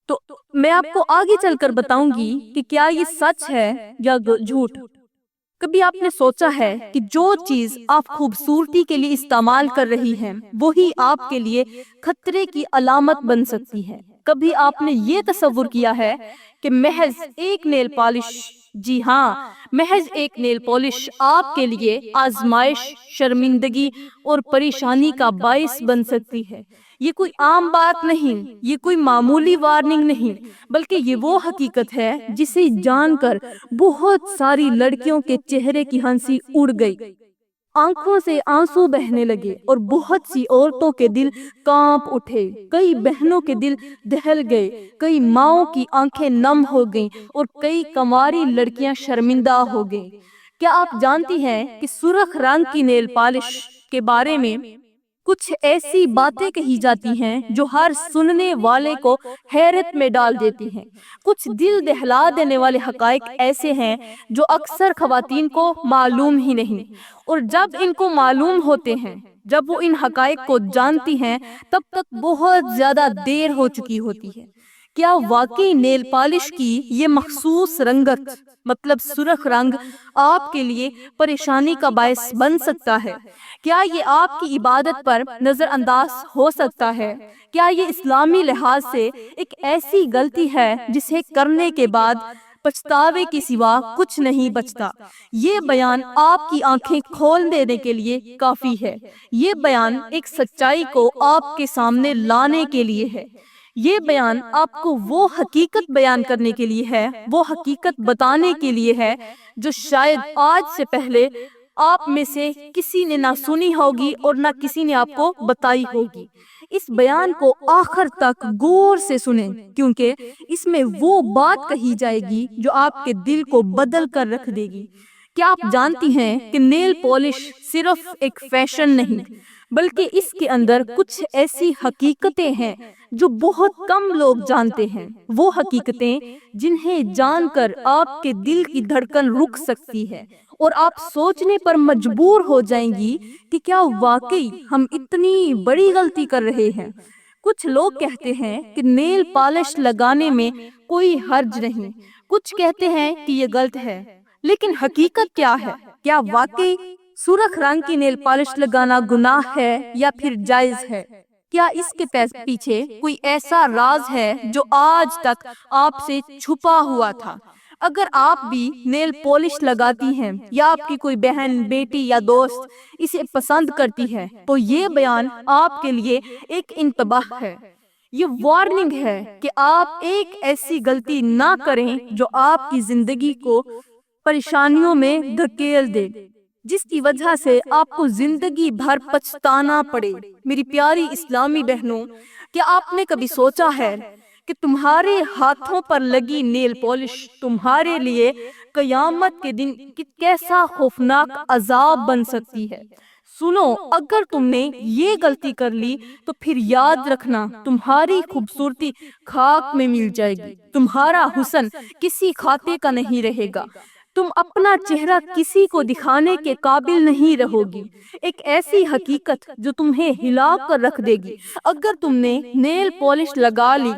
تو میں آپ کو آگے چل کر بتاؤں گی کہ کیا یہ سچ ہے یا جھوٹ۔ کبھی آپ نے سوچا ہے کہ جو چیز آپ خوبصورتی کے لیے استعمال کر رہی ہیں وہی آپ کے لیے خطرے کی علامت بن سکتی ہے؟ کبھی آپ نے یہ تصور کیا ہے کہ محض ایک نیل پالش، جی ہاں، محض ایک نیل پالش آپ کے لیے آزمائش، شرمندگی اور پریشانی کا باعث بن سکتی ہے؟ یہ کوئی عام بات نہیں، یہ کوئی معمولی وارننگ نہیں، بلکہ یہ وہ حقیقت ہے جسے جان کر بہت ساری لڑکیوں کے چہرے کی ہنسی اڑ گئی، آنکھوں سے آنسو بہنے لگے اور بہت سی عورتوں کے دل کانپ اٹھے، کئی بہنوں کے دل دہل گئے، کئی ماؤں کی آنکھیں نم ہو گئیں اور کئی کنواری لڑکیاں شرمندہ ہو گئیں۔ کیا آپ جانتی ہیں کہ سرخ رنگ کی نیل پالش کے بارے میں کچھ ایسی باتیں کہی جاتی ہیں جو ہر سننے والے کو حیرت میں ڈال دیتی ہیں؟ کچھ دل دہلا دینے والے حقائق ایسے ہیں جو اکثر خواتین کو معلوم ہی نہیں، اور جب ان کو معلوم ہوتے ہیں، جب وہ ان حقائق کو جانتی ہیں، تب تک بہت زیادہ دیر ہو چکی ہوتی ہے۔ کیا واقعی نیل پالش کی یہ مخصوص رنگت، مطلب سرخ رنگ، آپ کے لیے پریشانی کا باعث بن سکتا ہے؟ کیا یہ آپ کی عبادت پر نظر انداز ہو سکتا ہے؟ کیا یہ اسلامی لحاظ سے ایک ایسی غلطی ہے جسے کرنے کے بعد پچھتاوے کے سوا کچھ نہیں بچتا؟ یہ بیان آپ کی آنکھیں کھول دینے کے لیے کافی ہے۔ یہ بیان ایک سچائی کو آپ کے سامنے لانے کے لیے ہے۔ یہ بیان آپ کو وہ حقیقت بیان کرنے کے لیے ہے، وہ حقیقت بتانے کے لیے ہے جو شاید آج سے پہلے آپ میں سے کسی نے نہ سنی ہوگی اور نہ کسی نے آپ کو بتائی ہوگی۔ اس بیان کو آخر تک غور سے سنیں، کیونکہ اس میں وہ بات کہی جائے گی جو آپ کے دل کو بدل کر رکھ دے گی۔ کیا آپ جانتی ہیں کہ نیل پالش صرف ایک فیشن نہیں، بلکہ اس کے اندر کچھ ایسی حقیقتیں ہیں جو بہت کم لوگ جانتے ہیں؟ وہ حقیقتیں جنہیں جان کر آپ کے دل کی دھڑکن رک سکتی ہے اور آپ سوچنے پر مجبور ہو جائیں گی کہ کیا واقعی ہم اتنی بڑی غلطی کر رہے ہیں۔ کچھ لوگ کہتے ہیں کہ نیل پالش لگانے میں کوئی حرج نہیں، کچھ کہتے ہیں کہ یہ غلط ہے، لیکن حقیقت کیا ہے؟ کیا واقعی سرخ رنگ کی نیل پالش لگانا گناہ ہے یا پھر جائز ہے؟ کیا اس کے پیچھے کوئی ایسا راز ہے جو آج تک آپ سے چھپا ہوا تھا؟ اگر آپ بھی نیل پالش لگاتی ہیں یا آپ کی کوئی بہن، بیٹی یا دوست اسے پسند کرتی ہے، تو یہ بیان آپ کے لیے ایک انتباہ ہے۔ یہ وارننگ ہے کہ آپ ایک ایسی غلطی نہ کریں جو آپ کی زندگی کو پریشانیوں میں دھکیل دے، جس کی وجہ سے آپ کو زندگی بھر پچھتانا پڑے۔ میری پیاری اسلامی بہنوں، کیا آپ نے کبھی سوچا ہے کہ تمہارے ہاتھوں پر لگی نیل پالش تمہارے لیے قیامت کے دن کیسا خوفناک عذاب بن سکتی ہے؟ سنو، اگر تم نے یہ غلطی کر لی تو پھر یاد رکھنا، تمہاری خوبصورتی خاک میں مل جائے گی، تمہارا حسن کسی کھاتے کا نہیں رہے گا، تم اپنا چہرہ کسی کو دکھانے کے قابل نہیں رہو گی۔ ایک ایسی حقیقت جو تمہیں ہلا کر رکھ دے گی۔ اگر تم نے نیل پالش لگا لی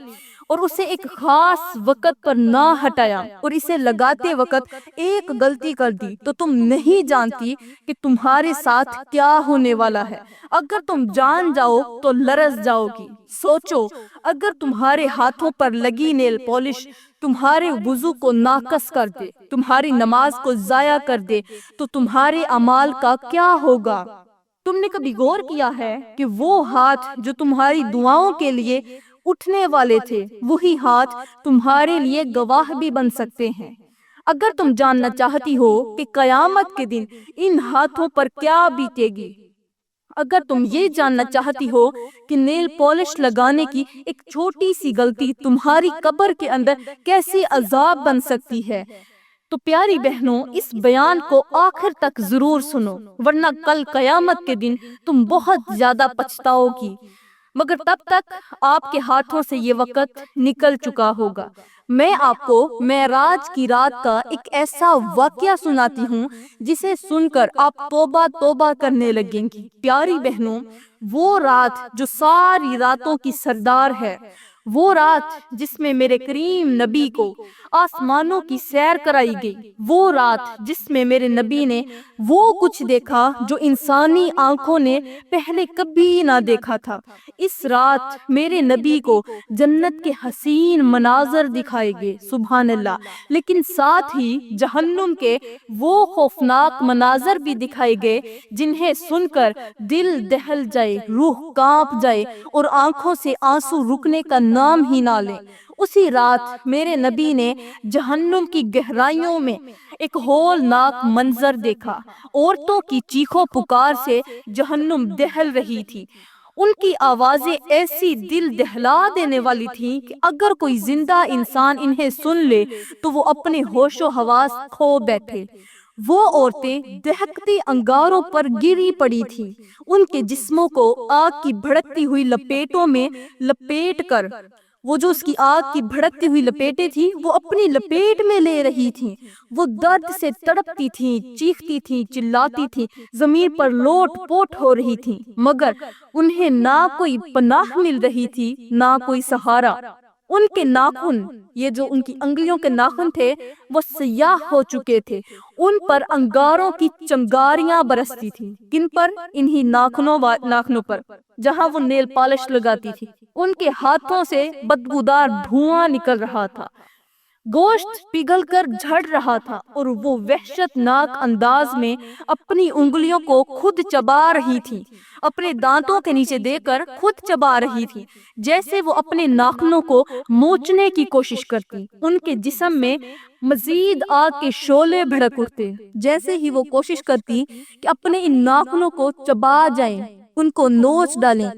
اور اسے ایک خاص وقت پر نہ ہٹایا اور اسے لگاتے وقت ایک غلطی کر دی تو تم نہیں جانتی کہ تمہارے ساتھ کیا ہونے والا ہے۔ اگر تم جان جاؤ تو لرز جاؤ گی۔ سوچو، اگر تمہارے ہاتھوں پر لگی نیل پالش تمہارے وضو کو ناقص کر دے، تمہاری نماز کو ضائع کر دے، تو تمہارے اعمال کا کیا ہوگا؟ تم نے کبھی غور کیا ہے کہ وہ ہاتھ جو تمہاری دعاؤں کے لیے اٹھنے والے تھے، وہی ہاتھ تمہارے لیے گواہ بھی بن سکتے ہیں؟ اگر تم جاننا چاہتی ہو کہ قیامت کے دن ان ہاتھوں پر کیا بیتے گی، اگر تم یہ جاننا چاہتی ہو کہ نیل پالش لگانے کی ایک چھوٹی سی غلطی تمہاری قبر کے اندر کیسی عذاب بن سکتی ہے، تو پیاری بہنوں، اس بیان کو آخر تک ضرور سنو، ورنہ کل قیامت کے دن تم بہت زیادہ پچھتاؤ گی، مگر تب تک آپ کے ہاتھوں سے یہ وقت نکل چکا ہوگا۔ میں آپ کو معراج کی رات کا ایک ایسا واقعہ سناتی ہوں جسے سن کر آپ توبہ توبہ کرنے لگیں گی۔ پیاری بہنوں، وہ رات جو ساری راتوں کی سردار ہے، وہ رات جس میں میرے کریم نبی کو آسمانوں کی سیر کرائی گئی، وہ رات جس میں میرے نبی نے وہ کچھ دیکھا جو انسانی آنکھوں نے پہلے کبھی نہ دیکھا تھا۔ اس رات میرے نبی کو جنت کے حسین مناظر دکھائے گئے، سبحان اللہ، لیکن ساتھ ہی جہنم کے وہ خوفناک مناظر بھی دکھائے گئے جنہیں سن کر دل دہل جائے، روح کانپ جائے اور آنکھوں سے آنسو رکنے کا نام ہی نہ لے۔ اسی رات میرے نبی نے جہنم کی گہرائیوں میں ایک ہولناک منظر دیکھا۔ عورتوں کی چیخوں پکار سے جہنم دہل رہی تھی۔ ان کی آوازیں ایسی دل دہلا دینے والی تھیں کہ اگر کوئی زندہ انسان انہیں سن لے تو وہ اپنے ہوش و حواس کھو بیٹھے۔ وہ عورتیں دہکتی انگاروں پر گری پڑی تھیں، ان کے جسموں کو آگ کی بھڑکتی ہوئی لپیٹوں میں لپیٹ کر، وہ جو اس کی آگ کی بھڑکتی ہوئی لپیٹیں تھیں وہ اپنی لپیٹ میں لے رہی تھیں۔ وہ درد سے تڑپتی تھیں، چیختی تھیں، چلاتی تھیں، زمین پر لوٹ پوٹ ہو رہی تھیں، مگر انہیں نہ کوئی پناہ مل رہی تھی نہ کوئی سہارا۔ ان کے ناخن، یہ جو ان کی انگلیوں کے ناخن تھے، وہ سیاہ ہو چکے تھے۔ ان پر انگاروں کی چنگاریاں برستی تھیں۔ کن پر؟ انہی ناخنوں پر جہاں وہ نیل پالش لگاتی تھی۔ ان کے ہاتھوں سے بدبودار دھواں نکل رہا تھا، گوشت پگھل کر جھڑ رہا تھا اور وہ وحشت ناک انداز میں اپنی انگلیوں کو خود چبا رہی تھی، اپنے دانتوں کے نیچے دے کر خود چبا رہی تھی، جیسے وہ اپنے ناخنوں کو موچنے کی کوشش کرتی۔ ان کے جسم میں مزید آگ کے شعلے بھڑک اٹھتے، جیسے ہی وہ کوشش کرتی کہ اپنے ان ناخنوں کو چبا جائیں، ان کو نوچ ڈالیں۔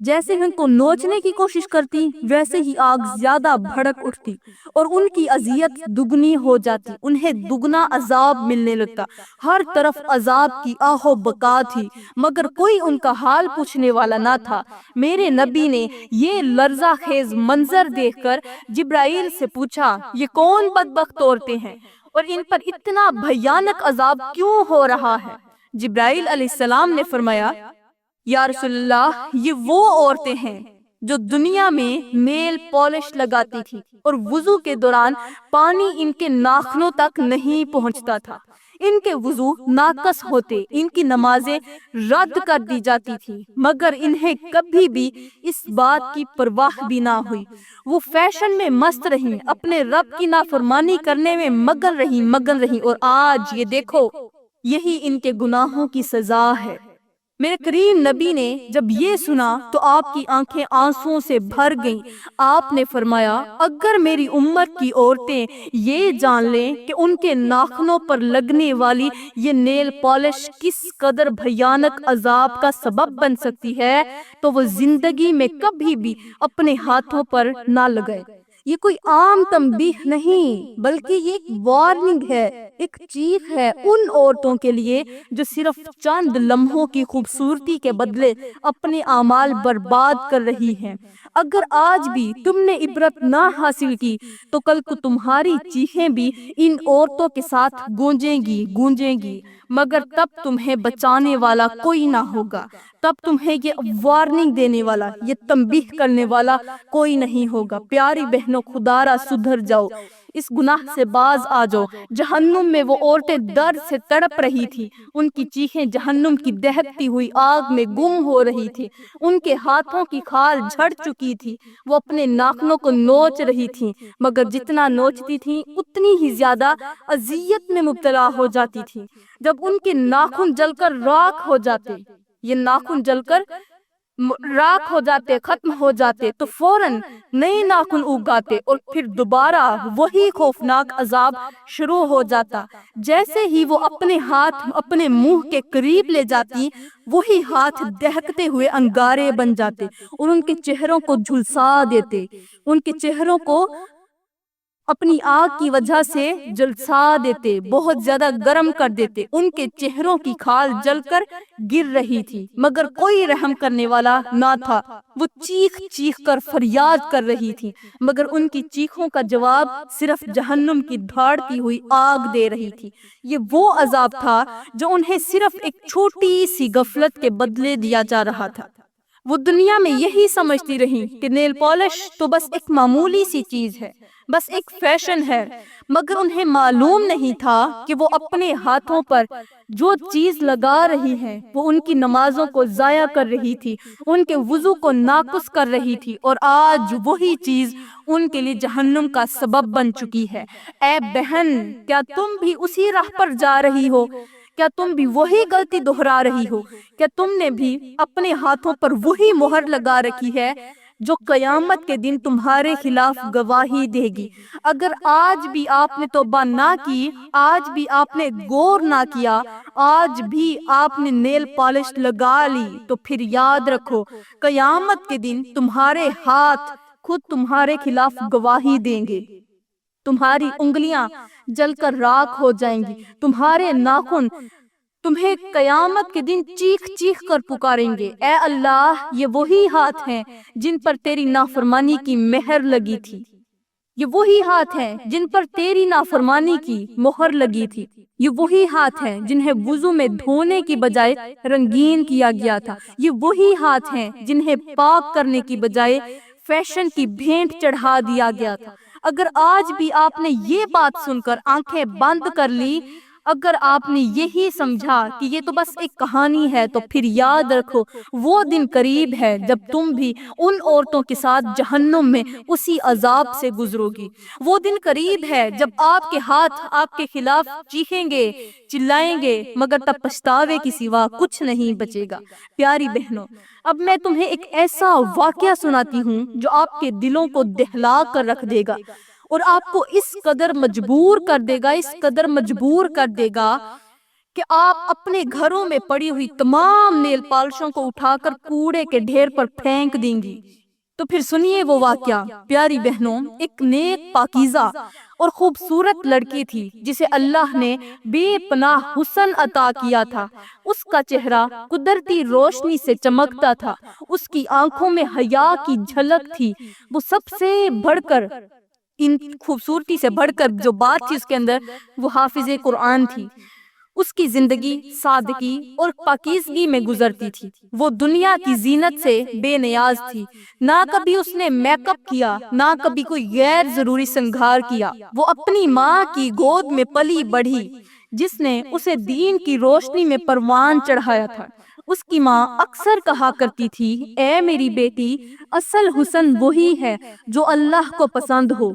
جیسے ان کو نوچنے کی کوشش کرتی ویسے ہی آگ زیادہ بھڑک اٹھتی اور ان کی اذیت دگنی ہو جاتی، انہیں دگنا عذاب ملنے لگتا۔ ہر طرف عذاب کی آہ و بکا تھی، مگر کوئی ان کا حال پوچھنے والا نہ تھا۔ میرے نبی نے یہ لرزہ خیز منظر دیکھ کر جبرائیل سے پوچھا، یہ کون بدبخت عورتیں ہیں اور ان پر اتنا بھیانک عذاب کیوں ہو رہا ہے؟ جبرائیل علیہ السلام نے فرمایا، یا رسول اللہ، یہ وہ عورتیں ہیں جو دنیا میں نیل پالش لگاتی تھی اور وضو کے دوران پانی ان کے ناخنوں تک نہیں پہنچتا تھا، ان کے وضو ناقص ہوتے، ان کی نمازیں رد کر دی جاتی تھی، مگر انہیں کبھی بھی اس بات کی پرواہ بھی نہ ہوئی۔ وہ فیشن میں مست رہیں، اپنے رب کی نافرمانی کرنے میں مگن رہیں اور آج یہ دیکھو، یہی ان کے گناہوں کی سزا ہے۔ میرے کریم نبی نے جب یہ سنا تو آپ کی آنکھیں آنسوؤں سے بھر گئیں۔ آپ نے فرمایا، اگر میری امت کی عورتیں یہ جان لیں کہ ان کے ناخنوں پر لگنے والی یہ نیل پالش کس قدر بھیانک عذاب کا سبب بن سکتی ہے تو وہ زندگی میں کبھی بھی اپنے ہاتھوں پر نہ لگائے۔ یہ کوئی عام تنبیہ نہیں بلکہ یہ ایک وارننگ ہے، ایک چیخ ہے ان عورتوں کے لیے جو صرف چند لمحوں کی خوبصورتی کے بدلے اپنے اعمال برباد کر رہی ہیں۔ اگر آج بھی تم نے عبرت نہ حاصل کی تو کل کو تمہاری چیخیں بھی ان عورتوں کے ساتھ گونجیں گی، مگر تب تمہیں بچانے والا کوئی نہ ہوگا، تب تمہیں یہ وارننگ دینے والا، یہ تنبیہ کرنے والا کوئی نہیں ہوگا۔ پیاری بہنوں، خدا را سدھر جاؤ، اس گناہ سے باز آ جاؤ۔ جہنم میں وہ عورتیں درد سے تڑپ رہی تھی، ان کی چیخیں جہنم کی دہکتی ہوئی آگ میں گم ہو رہی تھی، ان کے ہاتھوں کی کھال جھڑ چکی تھی، وہ اپنے ناخنوں کو نوچ رہی تھیں، مگر جتنا نوچتی تھیں اتنی ہی زیادہ اذیت میں مبتلا ہو جاتی تھیں۔ جب ان کے ناخن جل کر راکھ ہو جاتے، یہ ناخن جل کر راکھ ہو جاتے، ختم ہو جاتے، تو فوراً نئے ناخن اگاتے اور پھر دوبارہ وہی خوفناک عذاب شروع ہو جاتا۔ جیسے ہی وہ اپنے ہاتھ اپنے منہ کے قریب لے جاتی، وہی ہاتھ دہکتے ہوئے انگارے بن جاتے اور ان کے چہروں کو جھلسا دیتے، ان کے چہروں کو اپنی آگ کی وجہ سے جلسا دیتے، بہت زیادہ گرم کر دیتے۔ ان کے چہروں کی کھال جل کر گر رہی تھی، مگر کوئی رحم کرنے والا نہ تھا۔ وہ چیخ چیخ کر فریاد کر رہی تھی، مگر ان کی چیخوں کا جواب صرف جہنم کی دھاڑتی ہوئی آگ دے رہی تھی۔ یہ وہ عذاب تھا جو انہیں صرف ایک چھوٹی سی غفلت کے بدلے دیا جا رہا تھا۔ وہ دنیا میں یہی سمجھتی رہی کہ نیل پالش تو بس ایک معمولی سی چیز ہے، بس ایک فیشن ہے، مگر انہیں معلوم نہیں تھا کہ وہ اپنے ہاتھوں پر جو چیز لگا رہی ہے وہ ان کی نمازوں کو ضائع کر رہی تھی، ان کے وضو کو ناقص کر رہی تھی، اور آج وہی چیز ان کے لیے جہنم کا سبب بن چکی ہے۔ اے بہن، کیا تم بھی اسی راہ پر جا رہی ہو؟ کیا تم بھی وہی غلطی دہرا رہی ہو؟ کیا تم نے بھی اپنے ہاتھوں پر وہی مہر لگا رکھی ہے جو قیامت کے دن تمہارے خلاف گواہی دے گی؟ اگر آج بھی آپ نے توبہ نہ کی، آج بھی آپ نے غور نہ کیا، آج بھی آپ نے نیل پالش لگا لی، تو پھر یاد رکھو قیامت کے دن تمہارے ہاتھ خود تمہارے خلاف گواہی دیں گے، تمہاری انگلیاں جل کر راکھ ہو جائیں گی، تمہارے ناخن تمہیں قیامت کے دن چیخ چیخ کر پکاریں گے، اے اللہ یہ وہی ہاتھ ہیں جن پر تیری نافرمانی کی مہر لگی تھی، یہ وہی ہاتھ ہیں جن پر تیری نافرمانی کی مہر لگی تھی، یہ وہی ہاتھ ہیں جنہیں وضو میں دھونے کی بجائے رنگین کیا گیا تھا، یہ وہی ہاتھ ہیں جنہیں پاک کرنے کی بجائے فیشن کی بھینٹ چڑھا دیا گیا تھا۔ اگر آج بھی آپ نے یہ بات سن کر آنکھیں بند کر لی، اگر آپ نے یہی سمجھا کہ یہ تو بس ایک کہانی ہے، تو پھر یاد رکھو وہ دن قریب ہے جب تم بھی ان عورتوں کے ساتھ جہنم میں اسی عذاب سے گزرو گی۔ وہ دن قریب ہے جب آپ کے ہاتھ آپ کے خلاف چیخیں گے، چلائیں گے، مگر تب پچھتاوے کی سوا کچھ نہیں بچے گا۔ پیاری بہنوں، اب میں تمہیں ایک ایسا واقعہ سناتی ہوں جو آپ کے دلوں کو دہلا کر رکھ دے گا، اور آپ کو اس قدر مجبور کر دے گا، اس قدر مجبور کر دے گا کہ آپ اپنے گھروں میں پڑی ہوئی تمام نیل پالشوں کو اٹھا کر کوڑے کے ڈھیر پر پھینک دیں گی۔ تو پھر سنیے وہ واقعہ۔ پیاری بہنوں، ایک نیک، پاکیزہ اور خوبصورت لڑکی تھی جسے اللہ نے بے پناہ حسن عطا کیا تھا۔ اس کا چہرہ قدرتی روشنی سے چمکتا تھا، اس کی آنکھوں میں حیا کی جھلک تھی۔ وہ سب سے بڑھ کر، ان خوبصورتی سے بڑھ کر جو بات تھی اس کے اندر، وہ حافظ قرآن تھی۔ اس کی زندگی سادگی اور پاکیزگی میں گزرتی تھی۔ وہ دنیا کی زینت سے بے نیاز تھی، نہ کبھی اس نے میک اپ کیا، نہ کبھی کوئی غیر ضروری سنگھار کیا۔ وہ اپنی ماں کی گود میں پلی بڑھی جس نے اسے دین کی روشنی میں پروان چڑھایا تھا۔ اس کی ماں اکثر کہا کرتی تھی، اے میری بیٹی، اصل حسن وہی ہے جو اللہ کو پسند ہو،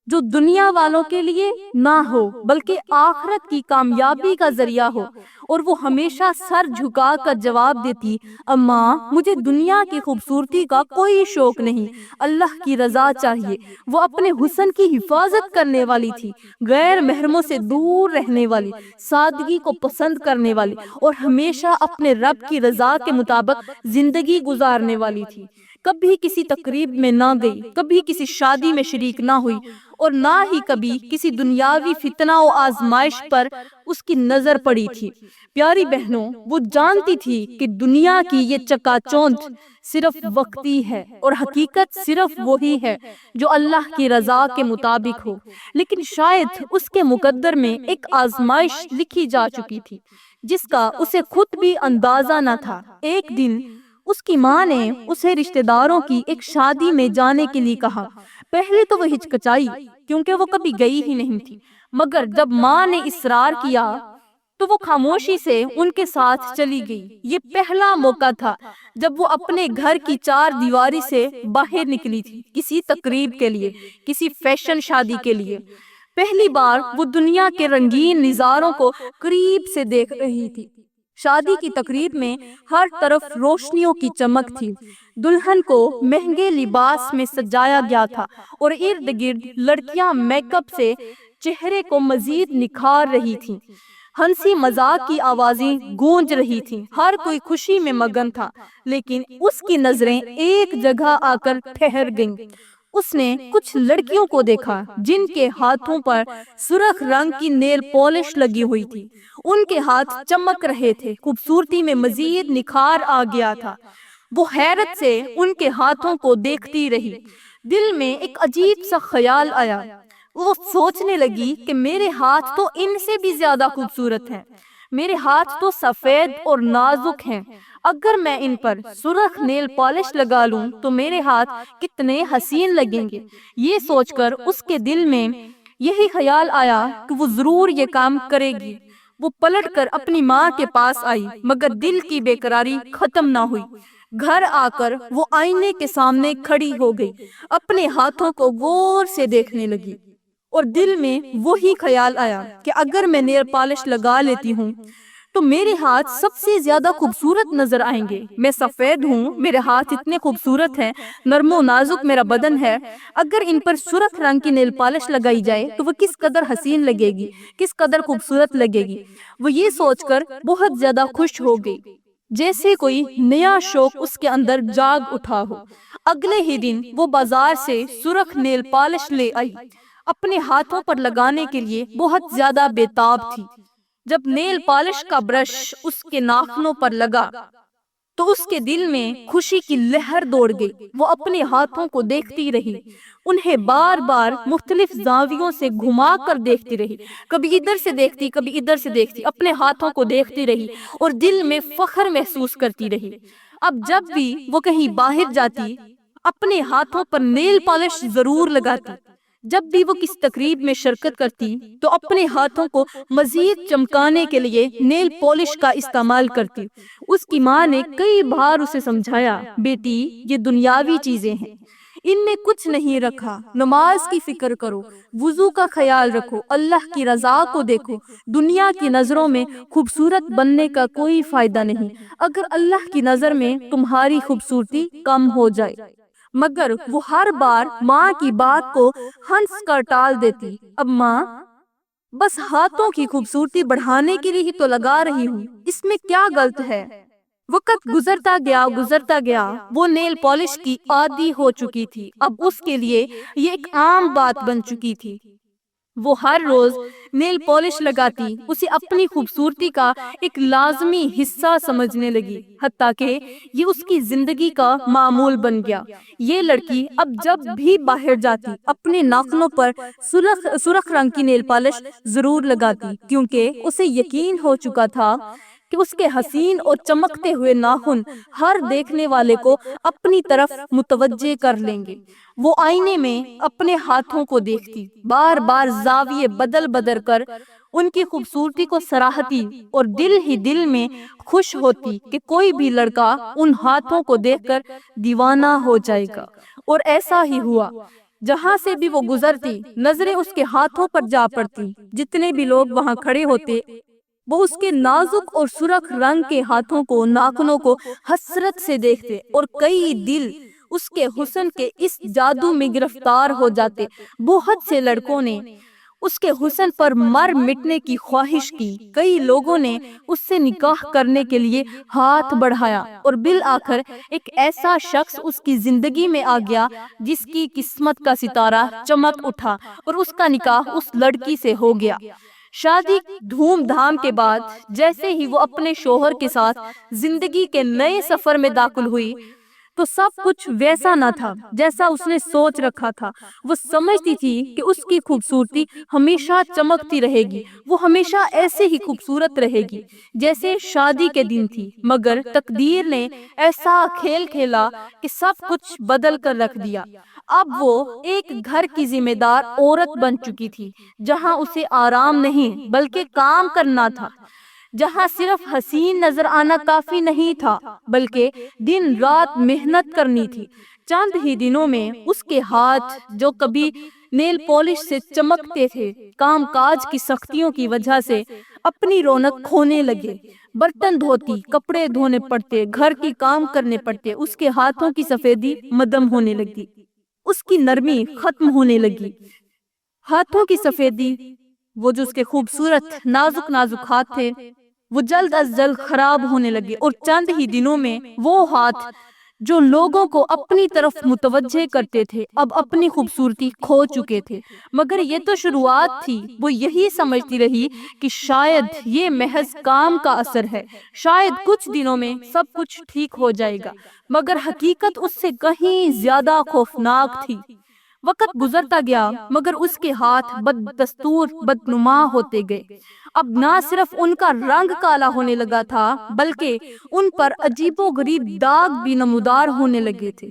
جو دنیا والوں کے لیے نہ ہو بلکہ آخرت کی کامیابی کا ذریعہ ہو۔ اور وہ ہمیشہ سر جھکا کر جواب دیتی، اماں مجھے دنیا کی خوبصورتی کا کوئی شوق نہیں، اللہ کی رضا چاہیے۔ وہ اپنے حسن کی حفاظت کرنے والی تھی، غیر محرموں سے دور رہنے والی، سادگی کو پسند کرنے والی، اور ہمیشہ اپنے رب کی رضا کے مطابق زندگی گزارنے والی تھی۔ کبھی کسی تقریب میں نہ گئی، کبھی کسی شادی میں شریک نہ ہوئی، اور نہ ہی کبھی کسی دنیاوی فتنہ و آزمائش پر اس کی نظر پڑی تھی۔ پیاری بہنوں، وہ جانتی تھی کہ دنیا کی یہ چکا چوند صرف وقتی ہے، اور حقیقت صرف وہی ہے جو اللہ کی رضا کے مطابق ہو۔ لیکن شاید اس کے مقدر میں ایک آزمائش لکھی جا چکی تھی جس کا اسے خود بھی اندازہ نہ تھا۔ ایک دن اس کی ماں نے اسے رشتہ داروں کی ایک شادی میں جانے کے لیے کہا۔ پہلے تو وہ ہچکچائی کیونکہ وہ کبھی گئی ہی نہیں تھی، مگر جب ماں نے اصرار کیا تو وہ خاموشی سے ان کے ساتھ چلی گئی۔ یہ پہلا موقع تھا جب وہ اپنے گھر کی چار دیواری سے باہر نکلی تھی، کسی تقریب کے لیے، کسی فیشن شادی کے لیے۔ پہلی بار وہ دنیا کے رنگین نظاروں کو قریب سے دیکھ رہی تھی۔ شادی کی تقریب میں ہر طرف روشنیوں کی چمک تھی، دلہن کو مہنگے لباس میں سجایا گیا تھا، اور ارد گرد لڑکیاں میک اپ سے چہرے کو مزید نکھار رہی تھیں۔ ہنسی مذاق کی آوازیں گونج رہی تھیں، ہر کوئی خوشی میں مگن تھا، لیکن اس کی نظریں ایک جگہ آ کر ٹھہر گئیں۔ اس نے کچھ لڑکیوں کو دیکھا جن کے ہاتھوں پر سرخ رنگ کی نیل پالش لگی ہوئی تھی، ان کے ہاتھ چمک رہے تھے، خوبصورتی میں مزید نکھار آ گیا تھا۔ وہ حیرت سے ان کے ہاتھوں کو دیکھتی رہی، دل میں ایک عجیب سا خیال آیا۔ وہ سوچنے لگی کہ میرے ہاتھ تو ان سے بھی زیادہ خوبصورت ہیں، میرے ہاتھ تو سفید اور نازک ہیں، اگر میں ان پر سرخ نیل پالش لگا لوں تو میرے ہاتھ کتنے حسین لگیں گے۔ یہ سوچ کر اس کے دل میں یہی خیال آیا کہ وہ ضرور یہ کام کرے گی۔ وہ پلٹ کر اپنی ماں کے پاس آئی، مگر دل کی بے قراری ختم نہ ہوئی۔ گھر آ کر وہ آئینے کے سامنے کھڑی ہو گئی، اپنے ہاتھوں کو غور سے دیکھنے لگی اور دل میں وہی خیال آیا کہ اگر میں نیل پالش لگا لیتی ہوں تو میرے ہاتھ سب سے زیادہ خوبصورت نظر آئیں گے۔ میں سفید ہوں، میرے ہاتھ اتنے خوبصورت ہیں، نرم و نازک میرا بدن ہے، اگر ان پر سرخ رنگ کی نیل پالش لگائی جائے تو وہ کس قدر حسین لگے گی، کس قدر خوبصورت لگے گی۔ وہ یہ سوچ کر بہت زیادہ خوش ہو گئی، جیسے کوئی نیا شوق اس کے اندر جاگ اٹھا ہو۔ اگلے ہی دن وہ بازار سے سرخ نیل پالش لے آئی، اپنے ہاتھوں پر لگانے کے لیے بہت زیادہ بےتاب تھی۔ جب نیل پالش کا برش اس کے ناخنوں پر لگا تو اس کے دل میں خوشی کی لہر دوڑ گئی۔ وہ اپنے ہاتھوں کو دیکھتی رہی، انہیں بار بار مختلف زاویوں سے گھما کر دیکھتی رہی، کبھی ادھر سے دیکھتی، کبھی ادھر سے دیکھتی، اپنے ہاتھوں کو دیکھتی رہی اور دل میں فخر محسوس کرتی رہی۔ اب جب بھی وہ کہیں باہر جاتی، اپنے ہاتھوں پر نیل پالش ضرور لگاتی۔ جب بھی وہ کسی تقریب میں شرکت کرتی تو اپنے ہاتھوں کو مزید چمکانے کے لیے نیل پالش کا استعمال کرتی۔ اس کی ماں نے کئی بار اسے سمجھایا، بیٹی یہ دنیاوی چیزیں ہیں، ان میں کچھ نہیں رکھا، نماز کی فکر کرو، وضو کا خیال رکھو، اللہ کی رضا کو دیکھو، دنیا کی نظروں میں خوبصورت بننے کا کوئی فائدہ نہیں، اگر اللہ کی نظر میں تمہاری خوبصورتی کم ہو جائے۔ مگر وہ ہر بار ماں کی بات کو ہنس کر ٹال دیتی، اب ماں بس ہاتھوں کی خوبصورتی بڑھانے کے لیے ہی تو لگا رہی ہوں، اس میں کیا غلط ہے۔ وقت گزرتا گیا، وہ نیل پالش کی عادی ہو چکی تھی، اب اس کے لیے یہ ایک عام بات بن چکی تھی۔ وہ ہر روز نیل پالش لگاتی، اسے اپنی خوبصورتی کا ایک لازمی حصہ سمجھنے لگی، حتیٰ کہ یہ اس کی زندگی کا معمول بن گیا۔ یہ لڑکی اب جب بھی باہر جاتی اپنے ناخنوں پر سرخ رنگ کی نیل پالش ضرور لگاتی، کیونکہ اسے یقین ہو چکا تھا کہ اس کے حسین اور چمکتے ہوئے ناخن ہر دیکھنے والے کو اپنی طرف متوجہ کر لیں گے۔ وہ آئینے میں اپنے ہاتھوں کو دیکھتی، بار بار زاویے بدل کر ان کی خوبصورتی کو سراہتی اور دل ہی دل میں خوش ہوتی کہ کوئی بھی لڑکا ان ہاتھوں کو دیکھ کر دیوانہ ہو جائے گا۔ اور ایسا ہی ہوا، جہاں سے بھی وہ گزرتی نظریں اس کے ہاتھوں پر جا پڑتی، جتنے بھی لوگ وہاں کھڑے ہوتے وہ اس کے نازک اور سرخ رنگ کے ہاتھوں کو، ناخنوں کو حسرت سے دیکھتے اور کئی دل اس کے حسن کے اس جادو میں گرفتار ہو جاتے۔ بہت سے لڑکوں نے اس کے حسن پر مر مٹنے کی خواہش کی، کئی لوگوں نے اس سے نکاح کرنے کے لیے ہاتھ بڑھایا اور بالآخر ایک ایسا شخص اس کی زندگی میں آ گیا جس کی قسمت کا ستارہ چمک اٹھا اور اس کا نکاح اس لڑکی سے ہو گیا۔ شادی دھوم دھام کے بعد جیسے ہی وہ اپنے شوہر کے ساتھ زندگی کے نئے سفر میں داخل ہوئی تو سب کچھ ویسا نہ تھا جیسا اس نے سوچ رکھا تھا۔ وہ سمجھتی تھی کہ اس کی خوبصورتی ہمیشہ چمکتی رہے گی، وہ ہمیشہ ایسے ہی خوبصورت رہے گی جیسے شادی کے دن تھی، مگر تقدیر نے ایسا کھیل کھیلا کہ سب کچھ بدل کر رکھ دیا۔ اب وہ ایک گھر کی ذمہ دار عورت بن چکی تھی، جہاں اسے آرام نہیں بلکہ کام کرنا تھا، جہاں صرف حسین نظر آنا کافی نہیں تھا بلکہ دن رات محنت کرنی تھی۔ چند ہی دنوں میں اس کے ہاتھ جو کبھی نیل پالش سے چمکتے تھے، کام کاج کی سختیوں کی وجہ سے اپنی رونق کھونے لگے۔ برتن دھوتی، کپڑے دھونے پڑتے، گھر کی کام کرنے پڑتے، اس کے ہاتھوں کی سفیدی مدھم ہونے لگی، اس کی نرمی ختم ہونے لگی۔ ہاتھوں کی سفیدی، وہ جو اس کے خوبصورت نازک ہاتھ تھے، وہ جلد از جلد خراب ہونے لگے اور چند ہی دنوں میں وہ ہاتھ جو لوگوں کو اپنی طرف متوجہ کرتے تھے اب اپنی خوبصورتی کھو چکے تھے۔ مگر یہ تو شروعات تھی، وہ یہی سمجھتی رہی کہ شاید یہ محض کام کا اثر ہے، شاید کچھ دنوں میں سب کچھ ٹھیک ہو جائے گا، مگر حقیقت اس سے کہیں زیادہ خوفناک تھی۔ وقت گزرتا گیا مگر اس کے ہاتھ بددستور بدنما ہوتے گئے۔ اب نہ صرف ان کا رنگ کالا ہونے لگا تھا بلکہ ان پر عجیب و غریب داغ بھی نمودار ہونے لگے تھے۔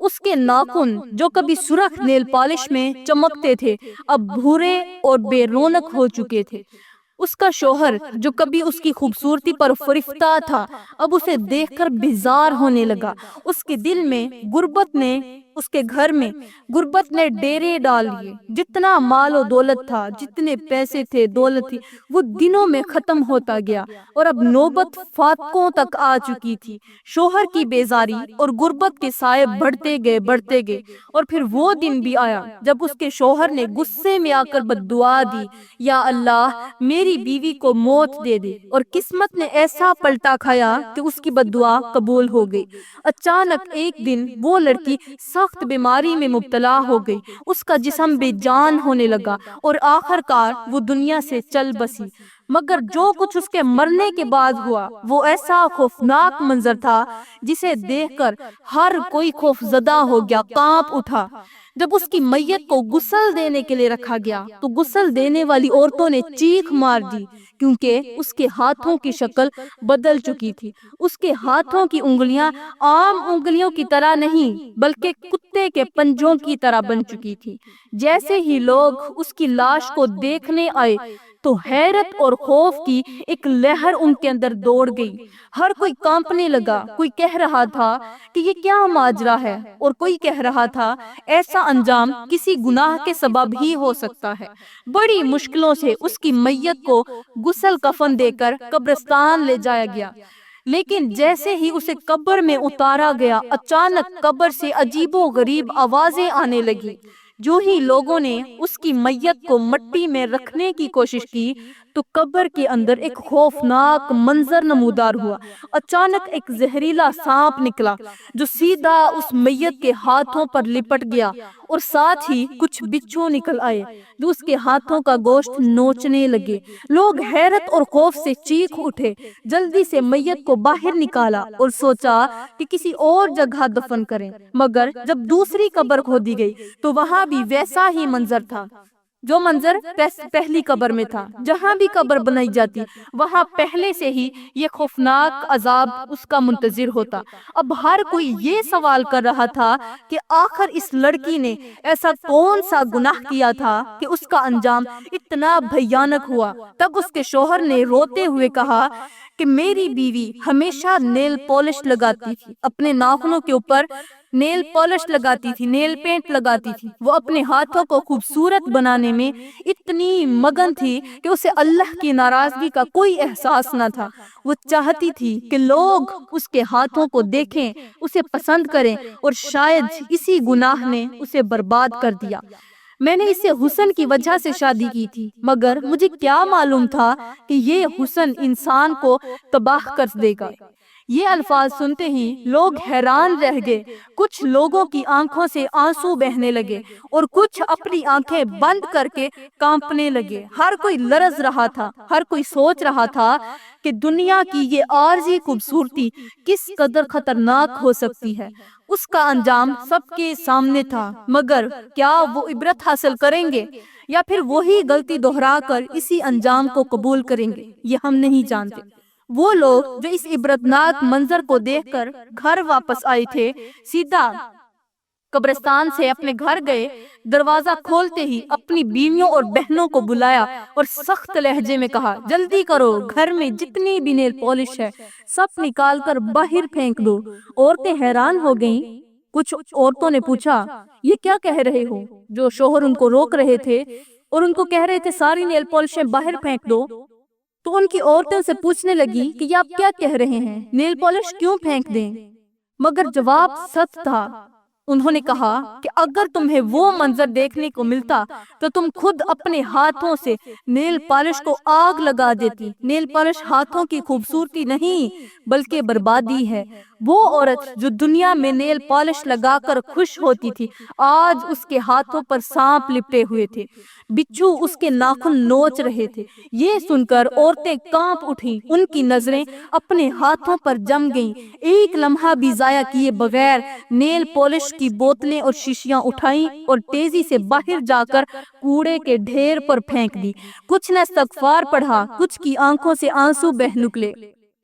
اس کے ناخن جو کبھی سرخ نیل پالش میں چمکتے تھے اب بھورے اور بے رونق ہو چکے تھے۔ اس کا شوہر جو کبھی اس کی خوبصورتی پر فرفتہ تھا اب اسے دیکھ کر بیزار ہونے لگا۔ اس کے دل میں غربت نے اس کے گھر میں غربت نے ڈیرے ڈال لیے۔ جتنا مال و دولت تھا، جتنے پیسے تھے، دولت تھی، وہ دنوں میں ختم ہوتا گیا اور اب نوبت فاتقوں تک آ چکی تھی۔ شوہر کی بیزاری اور غربت کے سائے بڑھتے گئے اور پھر وہ دن بھی آیا جب اس کے شوہر نے غصے میں آ کر بددعا دی، یا اللہ میری بیوی کو موت دے دے، اور قسمت نے ایسا پلٹا کھایا کہ اس کی بددعا قبول ہو گئی۔ اچانک ایک دن وہ لڑکی سخت بیماری میں مبتلا ہو گئی، اس کا جسم بے جان ہونے لگا اور آخر کار وہ دنیا سے چل بسی۔ مگر جو کچھ اس کے مرنے کے بعد ہوا وہ ایسا خوفناک منظر تھا جسے دیکھ کر ہر کوئی خوف زدہ ہو گیا، کانپ اٹھا۔ جب اس کی میت کو غسل دینے کے لیے رکھا گیا تو غسل دینے والی عورتوں نے چیخ مار دی، کیونکہ اس کے ہاتھوں کی شکل بدل چکی تھی۔ اس کے ہاتھوں کی انگلیاں عام انگلیوں کی طرح نہیں بلکہ کتے کے پنجوں کی طرح بن چکی تھی۔ جیسے ہی لوگ اس کی لاش کو دیکھنے آئے تو حیرت اور خوف کی ایک لہر ان کے اندر دوڑ گئی۔ ہر کوئی کانپنے لگا، کوئی کہہ رہا تھا کہ یہ کیا ماجرا ہے، اور کوئی کہہ رہا تھا ایسا انجام کسی گناہ کے سبب ہی ہو سکتا ہے۔ بڑی مشکلوں سے اس کی میت کو غسل کفن دے کر قبرستان لے جایا گیا، لیکن جیسے ہی اسے قبر میں اتارا گیا اچانک قبر سے عجیب و غریب آوازیں آنے لگی۔ جو ہی لوگوں نے اس کی میت کو مٹی میں رکھنے کی کوشش کی تو قبر کے اندر ایک خوفناک منظر نمودار ہوا۔ اچانک ایک زہریلا سانپ نکلا جو سیدھا اس میت کے ہاتھوں پر لپٹ گیا، اور ساتھ ہی کچھ بچھو نکل آئے جو اس کے ہاتھوں کا گوشت نوچنے لگے۔ لوگ حیرت اور خوف سے چیخ اٹھے، جلدی سے میت کو باہر نکالا اور سوچا کہ کسی اور جگہ دفن کریں، مگر جب دوسری قبر کھودی گئی تو وہاں بھی ویسا ہی منظر تھا جو منظر پہلی قبر میں تھا۔ جہاں بھی قبر بنائی جاتی وہاں پہلے سے ہی یہ خوفناک عذاب اس کا منتظر ہوتا۔ اب ہر کوئی یہ سوال کر رہا تھا کہ آخر اس لڑکی نے ایسا کون سا گناہ کیا تھا کہ اس کا انجام اتنا بھیانک ہوا۔ تب اس کے شوہر نے روتے ہوئے کہا کہ میری بیوی ہمیشہ نیل پالش لگاتی تھی، اپنے ناخنوں کے اوپر نیل پالش لگاتی تھی، نیل پینٹ لگاتی تھی۔ وہ اپنے ہاتھوں کو خوبصورت بنانے میں اتنی مگن تھی کہ اسے اللہ کی ناراضگی کا کوئی احساس نہ تھا۔ وہ چاہتی تھی کہ لوگ اس کے ہاتھوں کو دیکھیں، اسے پسند کریں، اور شاید اسی گناہ نے اسے برباد کر دیا۔ میں نے اسے حسن کی وجہ سے شادی کی تھی، مگر مجھے کیا معلوم تھا کہ یہ حسن انسان کو تباہ کر دے گا۔ یہ الفاظ سنتے ہی لوگ حیران رہ گئے۔ کچھ لوگوں کی آنکھوں سے آنسو بہنے لگے اور کچھ اپنی آنکھیں بند کر کے کانپنے لگے۔ ہر کوئی لرز رہا تھا، ہر کوئی سوچ رہا تھا کہ دنیا کی یہ عارضی خوبصورتی کس قدر خطرناک ہو سکتی ہے۔ اس کا انجام سب کے سامنے تھا، مگر کیا وہ عبرت حاصل کریں گے یا پھر وہی غلطی دہرا کر اسی انجام کو قبول کریں گے، یہ ہم نہیں جانتے۔ وہ لوگ جو اس عبرتناک منظر کو دیکھ کر گھر واپس آئے تھے سیدھا قبرستان سے اپنے گھر گئے۔ دروازہ کھولتے ہی اپنی بیویوں اور بہنوں کو بلایا اور سخت لہجے میں کہا، جلدی کرو، گھر میں جتنی بھی نیل پالش ہے سب نکال کر باہر پھینک دو۔ عورتیں حیران ہو گئیں۔ کچھ عورتوں نے پوچھا، یہ کیا کہہ رہے ہو؟ جو شوہر ان کو روک رہے تھے اور ان کو کہہ رہے تھے ساری نیل پالشیں باہر پھینک دو، تو ان کی عورتوں سے پوچھنے لگی کہ یہ آپ کیا کہہ رہے ہیں، نیل پالش کیوں پھینک دیں؟ مگر جواب سچ تھا۔ انہوں نے کہا کہ اگر تمہیں وہ منظر دیکھنے کو ملتا تو تم خود اپنے ہاتھوں سے نیل پالش کو آگ لگا دیتی۔ نیل پالش ہاتھوں کی خوبصورتی نہیں بلکہ بربادی ہے۔ وہ عورت جو دنیا میں نیل پالش لگا کر خوش ہوتی تھی، آج اس کے ہاتھوں پر سانپ لپٹے ہوئے تھے، بچھو اس کے ناخن نوچ رہے تھے۔ یہ سن کر عورتیں کانپ اٹھیں، ان کی نظریں اپنے ہاتھوں پر جم گئیں۔ ایک لمحہ بھی ضائع کیے بغیر نیل پالش کی بوتلیں اور شیشیاں اٹھائیں اور تیزی سے باہر جا کر کوڑے کے ڈھیر پر پھینک دی۔ کچھ نے استغفار پڑھا، کچھ کی آنکھوں سے آنسو بہ نکلے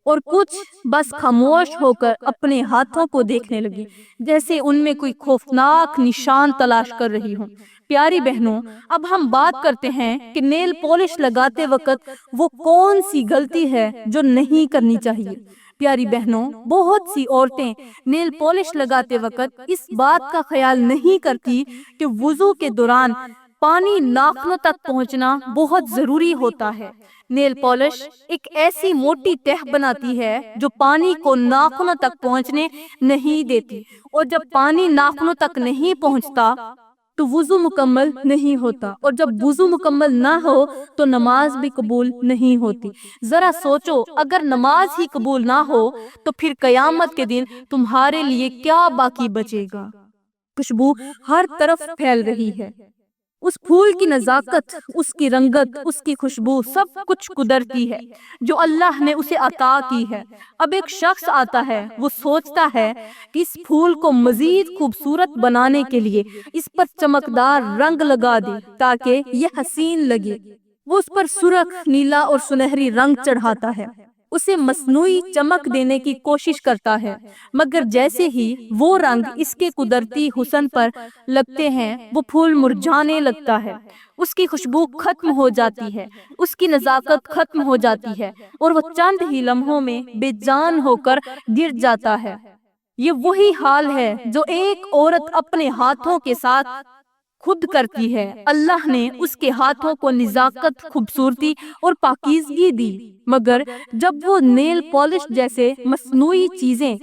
اور کچھ بس خاموش ہو کر اپنے ہاتھوں کو دیکھنے لگی، جیسے ان میں کوئی خوفناک نشان تلاش کر رہی ہوں۔ پیاری بہنوں، اب ہم بات کرتے ہیں کہ نیل پالش لگاتے وقت وہ کون سی غلطی ہے جو نہیں کرنی چاہیے۔ پیاری بہنوں، بہت سی عورتیں نیل پالش لگاتے وقت اس بات کا خیال نہیں کرتی کہ وضو کے دوران پانی ناخنوں تک پہنچنا بہت ضروری ہوتا ہے۔ نیل پالش ایک ایسی موٹی تہ بناتی ہے جو پانی کو ناخنوں تک پہنچنے نہیں دیتی، اور جب پانی ناخنوں تک نہیں پہنچتا تو وضو مکمل نہیں ہوتا، اور جب وضو مکمل نہ ہو تو نماز بھی قبول نہیں ہوتی۔ ذرا سوچو، اگر نماز ہی قبول نہ ہو تو پھر قیامت کے دن تمہارے لیے کیا باقی بچے گا؟ خوشبو ہر طرف پھیل رہی ہے۔ اس پھول کی نزاکت، اس کی رنگت، اس کی خوشبو سب کچھ قدرتی ہے جو اللہ نے اسے عطا کی ہے۔ اب ایک شخص آتا ہے، وہ سوچتا ہے کہ اس پھول کو مزید خوبصورت بنانے کے لیے اس پر چمکدار رنگ لگا دے تاکہ یہ حسین لگے۔ وہ اس پر سرخ، نیلا اور سنہری رنگ چڑھاتا ہے، اسے مصنوعی چمک دینے کی کوشش کرتا ہے، مگر جیسے ہی وہ رنگ اس کے قدرتی حسن پر لگتے ہیں وہ پھول مرجھانے لگتا ہے، اس کی خوشبو ختم ہو جاتی ہے، اس کی نزاکت ختم ہو جاتی ہے اور وہ چند ہی لمحوں میں بے جان ہو کر گر جاتا ہے۔ یہ وہی حال ہے جو ایک عورت اپنے ہاتھوں کے ساتھ خود کرتی ہے۔ اللہ نے اس کے ہاتھوں کو نزاکت، خوبصورتی اور پاکیزگی دی، مگر جب وہ نیل پالش جیسے مصنوعی چیزیں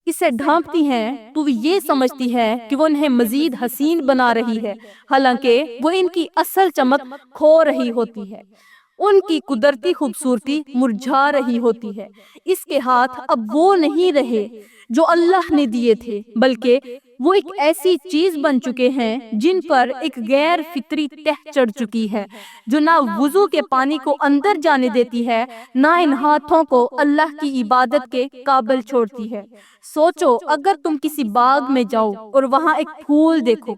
اسے ڈھانپتی ہیں تو وہ یہ سمجھتی ہے کہ وہ انہیں مزید حسین بنا رہی ہے، حالانکہ وہ ان کی اصل چمک کھو رہی ہوتی ہے، ان کی قدرتی خوبصورتی مرجھا رہی ہوتی ہے۔ اس کے ہاتھ اب وہ نہیں رہے جو اللہ نے دیے تھے، بلکہ وہ ایک ایسی چیز بن چکے ہیں جن پر ایک غیر فطری تہ چڑھ چکی ہے، جو نہ وضو کے پانی کو اندر جانے دیتی ہے، نہ ان ہاتھوں کو اللہ کی عبادت کے قابل چھوڑتی ہے۔ سوچو، اگر تم کسی باغ میں جاؤ اور وہاں ایک پھول دیکھو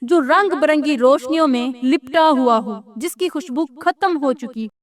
جو رنگ برنگی روشنیوں میں لپٹا ہوا ہو، جس کی خوشبو ختم ہو چکی